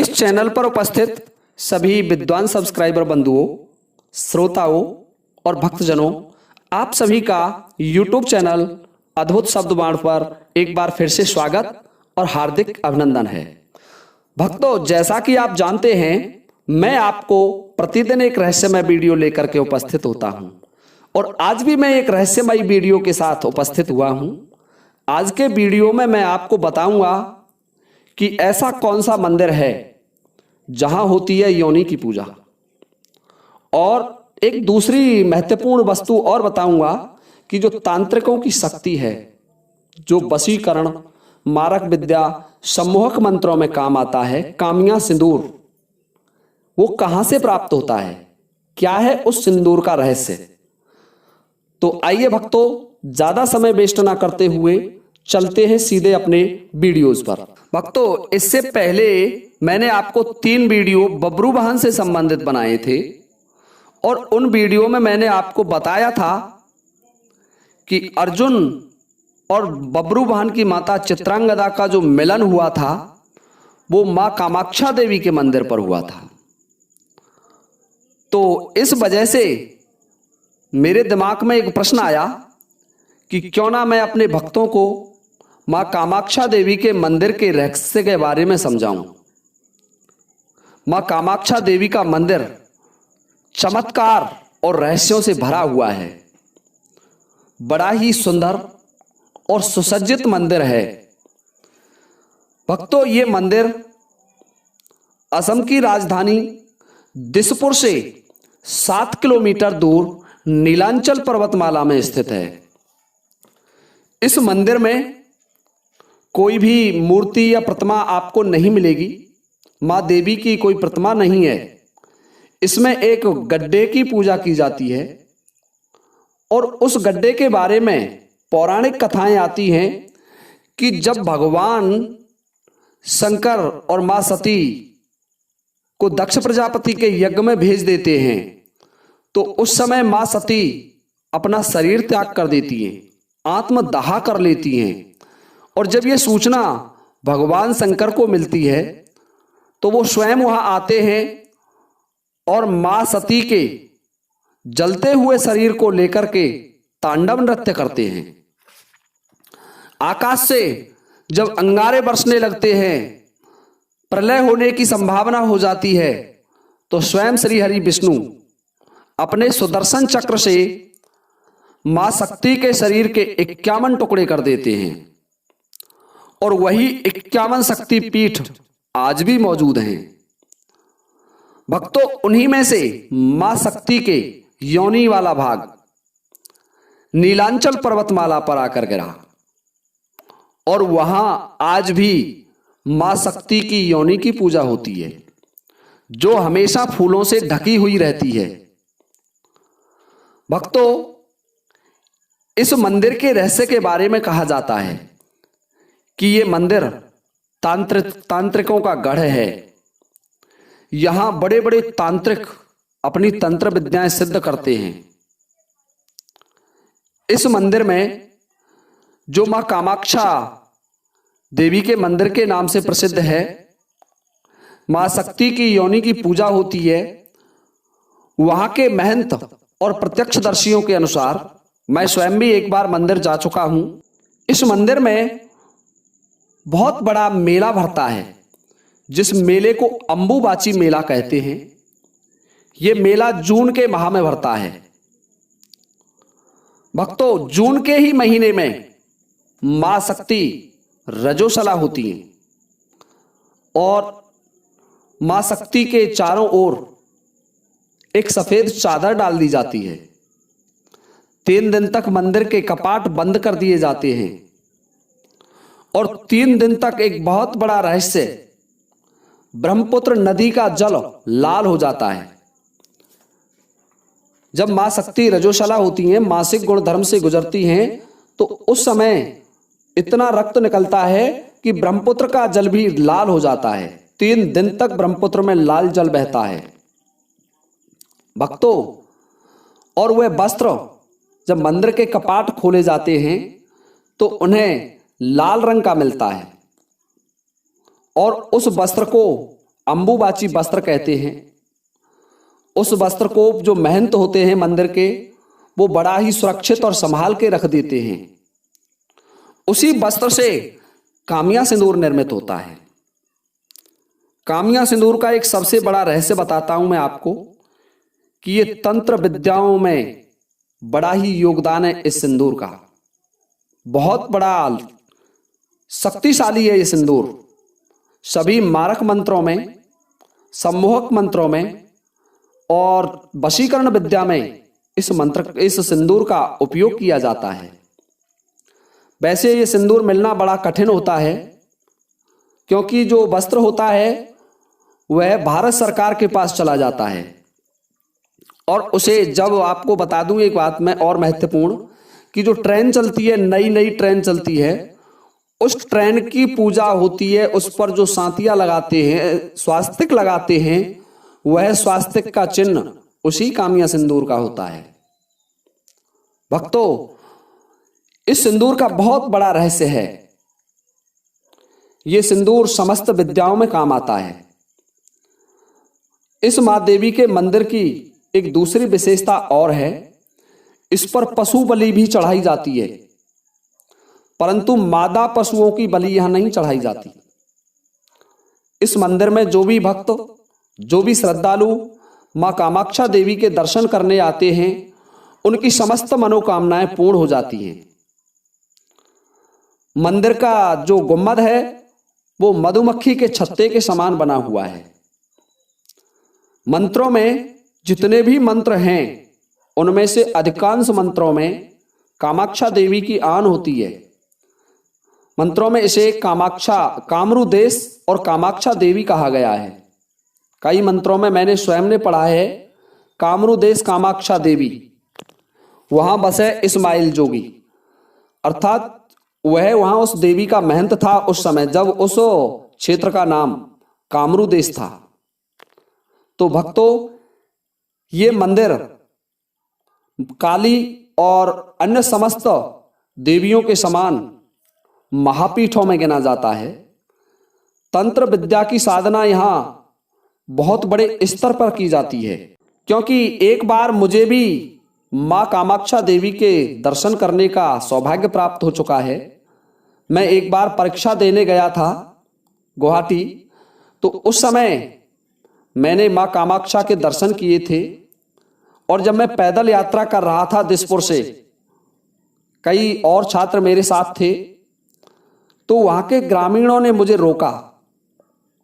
इस चैनल पर उपस्थित सभी विद्वान सब्सक्राइबर बंधुओं, श्रोताओं और भक्तजनों, आप सभी का YouTube चैनल अद्भुत शब्दबाण पर एक बार फिर से स्वागत और हार्दिक अभिनंदन है। भक्तों, जैसा कि आप जानते हैं, मैं आपको प्रतिदिन एक रहस्यमय वीडियो लेकर के उपस्थित होता हूं और आज भी मैं एक रहस्यमय वीडियो के साथ उपस्थित हुआ हूं। आज के वीडियो में मैं आपको बताऊंगा कि ऐसा कौन सा मंदिर है जहां होती है योनि की पूजा, और एक दूसरी महत्वपूर्ण वस्तु और बताऊंगा कि जो तांत्रिकों की शक्ति है, जो वशीकरण, मारक विद्या, सम्मोहक मंत्रों में काम आता है, कामिया सिंदूर, वो कहां से प्राप्त होता है, क्या है उस सिंदूर का रहस्य। तो आइए भक्तों, ज्यादा समय वेस्ट ना करते हुए चलते हैं सीधे अपने वीडियोस पर। भक्तों, इससे पहले मैंने आपको 3 वीडियो बब्रू वाहन से संबंधित बनाए थे और उन वीडियो में मैंने आपको बताया था कि अर्जुन और बब्रू वाहन की माता चित्रांगदा का जो मिलन हुआ था वो मां कामाक्षा देवी के मंदिर पर हुआ था। तो इस वजह से मेरे दिमाग में एक प्रश्न आया कि क्यों ना मैं अपने भक्तों को मां कामाक्षा देवी के मंदिर के रहस्य के बारे में समझाऊं। मां कामाक्षा देवी का मंदिर चमत्कार और रहस्यों से भरा हुआ है। बड़ा ही सुंदर और सुसज्जित मंदिर है। भक्तों, ये मंदिर असम की राजधानी दिसपुर से 7 किलोमीटर दूर नीलांचल पर्वतमाला में स्थित है। इस मंदिर में कोई भी मूर्ति या प्रतिमा आपको नहीं मिलेगी। मां देवी की कोई प्रतिमा नहीं है। इसमें एक गड्ढे की पूजा की जाती है और उस गड्ढे के बारे में पौराणिक कथाएं आती हैं कि जब भगवान शंकर और मां सती को दक्ष प्रजापति के यज्ञ में भेज देते हैं तो उस समय मां सती अपना शरीर त्याग कर देती हैं, आत्मदाह कर लेती हैं। और जब यह सूचना भगवान शंकर को मिलती है तो वो स्वयं वहां आते हैं और मां सती के जलते हुए शरीर को लेकर के तांडव नृत्य करते हैं। आकाश से जब अंगारे बरसने लगते हैं, प्रलय होने की संभावना हो जाती है, तो स्वयं श्री हरि विष्णु अपने सुदर्शन चक्र से मां शक्ति के शरीर के 51 टुकड़े कर देते हैं और वही 51 शक्ति पीठ आज भी मौजूद हैं। भक्तों, उन्हीं में से मां शक्ति के योनि वाला भाग नीलांचल पर्वतमाला पर आकर गिरा और वहां आज भी मां शक्ति की योनि की पूजा होती है, जो हमेशा फूलों से ढकी हुई रहती है। भक्तों, इस मंदिर के रहस्य के बारे में कहा जाता है कि यह मंदिर तांत्रिकों का गढ़ है। यहां बड़े बड़े तांत्रिक अपनी तंत्र विद्याएं सिद्ध करते हैं। इस मंदिर में जो मां कामाक्षा देवी के मंदिर के नाम से प्रसिद्ध है, मां शक्ति की योनि की पूजा होती है। वहां के महंत और प्रत्यक्षदर्शियों के अनुसार, मैं स्वयं भी एक बार मंदिर जा चुका हूं। इस मंदिर में बहुत बड़ा मेला भरता है, जिस मेले को अंबुबाची मेला कहते हैं। यह मेला जून के माह में भरता है। भक्तों, जून के ही महीने में मां शक्ति रजोशला होती हैं और मां शक्ति के चारों ओर एक सफेद चादर डाल दी जाती है। 3 दिन तक मंदिर के कपाट बंद कर दिए जाते हैं और 3 दिन तक एक बहुत बड़ा रहस्य, ब्रह्मपुत्र नदी का जल लाल हो जाता है। जब मां शक्ति रजोशला होती हैं, मासिक गुण धर्म से गुजरती हैं, तो उस समय इतना रक्त निकलता है कि ब्रह्मपुत्र का जल भी लाल हो जाता है। 3 दिन तक ब्रह्मपुत्र में लाल जल बहता है। भक्तों, और वह वस्त्र जब मंदिर के कपाट खोले जाते हैं तो उन्हें लाल रंग का मिलता है और उस वस्त्र को अंबुबाची वस्त्र कहते हैं। उस वस्त्र को जो महंत होते हैं मंदिर के, वो बड़ा ही सुरक्षित और संभाल के रख देते हैं। उसी वस्त्र से कामिया सिंदूर निर्मित होता है। कामिया सिंदूर का एक सबसे बड़ा रहस्य बताता हूं मैं आपको कि ये तंत्र विद्याओं में बड़ा ही योगदान है इस सिंदूर का। बहुत बड़ा शक्तिशाली है ये सिंदूर। सभी मारक मंत्रों में, सम्मोहक मंत्रों में और वशीकरण विद्या में इस सिंदूर का उपयोग किया जाता है। वैसे ये सिंदूर मिलना बड़ा कठिन होता है, क्योंकि जो वस्त्र होता है वह भारत सरकार के पास चला जाता है। और उसे जब आपको बता दूं एक बात में और महत्वपूर्ण, कि जो ट्रेन चलती है, नई नई ट्रेन चलती है, उस ट्रेन की पूजा होती है। उस पर जो सांतियां लगाते हैं, स्वास्तिक लगाते हैं, वह स्वास्तिक का चिन्ह उसी कामिया सिंदूर का होता है। भक्तों, इस सिंदूर का बहुत बड़ा रहस्य है। यह सिंदूर समस्त विद्याओं में काम आता है। इस मां देवी के मंदिर की एक दूसरी विशेषता और है, इस पर पशु बलि भी चढ़ाई जाती है, परंतु मादा पशुओं की बलि यहां नहीं चढ़ाई जाती। इस मंदिर में जो भी भक्त, जो भी श्रद्धालु मां कामाक्षा देवी के दर्शन करने आते हैं, उनकी समस्त मनोकामनाएं पूर्ण हो जाती हैं। मंदिर का जो गुम्बद है वो मधुमक्खी के छत्ते के समान बना हुआ है। मंत्रों में जितने भी मंत्र हैं, उनमें से अधिकांश मंत्रों में कामाक्षा देवी की आन होती है। मंत्रों में इसे कामाक्षा, कामरू देश और कामाक्षा देवी कहा गया है। कई मंत्रों में मैंने स्वयं ने पढ़ा है कामरू देश कामाक्षा देवी, वहां बसे इस्माइल जोगी, अर्थात वह वहां उस देवी का महंत था उस समय जब उस क्षेत्र का नाम कामरू देश था। तो भक्तों, ये मंदिर काली और अन्य समस्त देवियों के समान महापीठों में गिना जाता है। तंत्र विद्या की साधना यहाँ बहुत बड़े स्तर पर की जाती है, क्योंकि एक बार मुझे भी माँ कामाक्षा देवी के दर्शन करने का सौभाग्य प्राप्त हो चुका है। मैं एक बार परीक्षा देने गया था गुवाहाटी, तो उस समय मैंने माँ कामाक्षा के दर्शन किए थे। और जब मैं पैदल यात्रा कर रहा था दिसपुर से, कई और छात्र मेरे साथ थे, तो वहां के ग्रामीणों ने मुझे रोका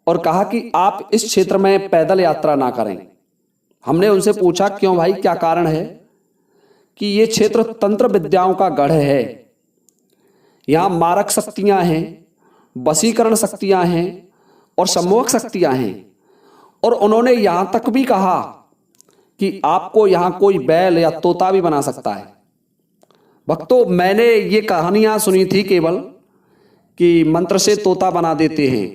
और कहा कि आप इस क्षेत्र में पैदल यात्रा ना करें। हमने उनसे पूछा क्यों भाई, क्या कारण है? कि ये क्षेत्र तंत्र विद्याओं का गढ़ है, यहाँ मारक शक्तियां हैं, वशीकरण शक्तियां हैं और सम्मोहक शक्तियां हैं। और उन्होंने यहां तक भी कहा कि आपको यहां कोई बैल या तोता भी बना सकता है। भक्तों, मैंने ये कहानियां सुनी थी केवल कि मंत्र से तोता बना देते हैं,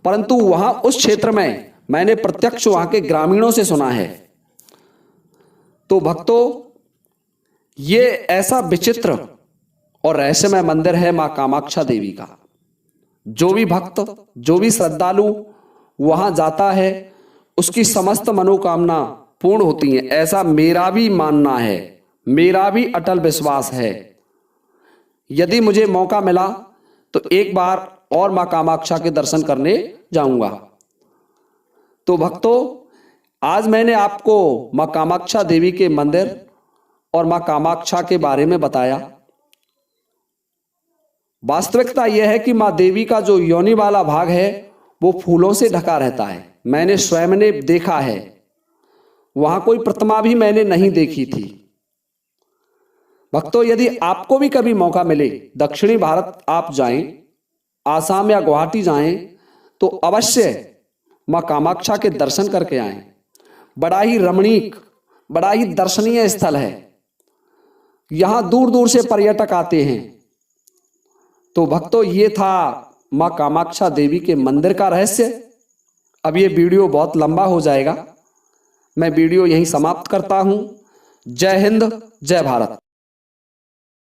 परंतु वहां उस क्षेत्र में मैंने प्रत्यक्ष वहां के ग्रामीणों से सुना है। तो भक्तों, ये ऐसा विचित्र और रहस्यमय मंदिर है मां कामाक्षा देवी का। जो भी भक्त, जो भी श्रद्धालु वहां जाता है, उसकी समस्त मनोकामना पूर्ण होती हैं, ऐसा मेरा भी मानना है, मेरा भी अटल विश्वास है। यदि मुझे मौका मिला तो एक बार और मां कामाक्षा के दर्शन करने जाऊंगा। तो भक्तों, आज मैंने आपको मां कामाक्षा देवी के मंदिर और मां कामाक्षा के बारे में बताया। वास्तविकता यह है कि मां देवी का जो योनि वाला भाग है वो फूलों से ढका रहता है। मैंने स्वयं ने देखा है, वहां कोई प्रतिमा भी मैंने नहीं देखी थी। भक्तों, यदि आपको भी कभी मौका मिले, दक्षिणी भारत आप जाएं, आसाम या गुवाहाटी जाएं, तो अवश्य मां कामाक्षा के दर्शन करके आएं। बड़ा ही रमणीक, बड़ा ही दर्शनीय स्थल है। यहां दूर दूर से पर्यटक आते हैं। तो भक्तों, ये था मां कामाक्षा देवी के मंदिर का रहस्य। अब ये वीडियो बहुत लंबा हो जाएगा, मैं वीडियो यहीं समाप्त करता हूं। जय हिंद, जय भारत।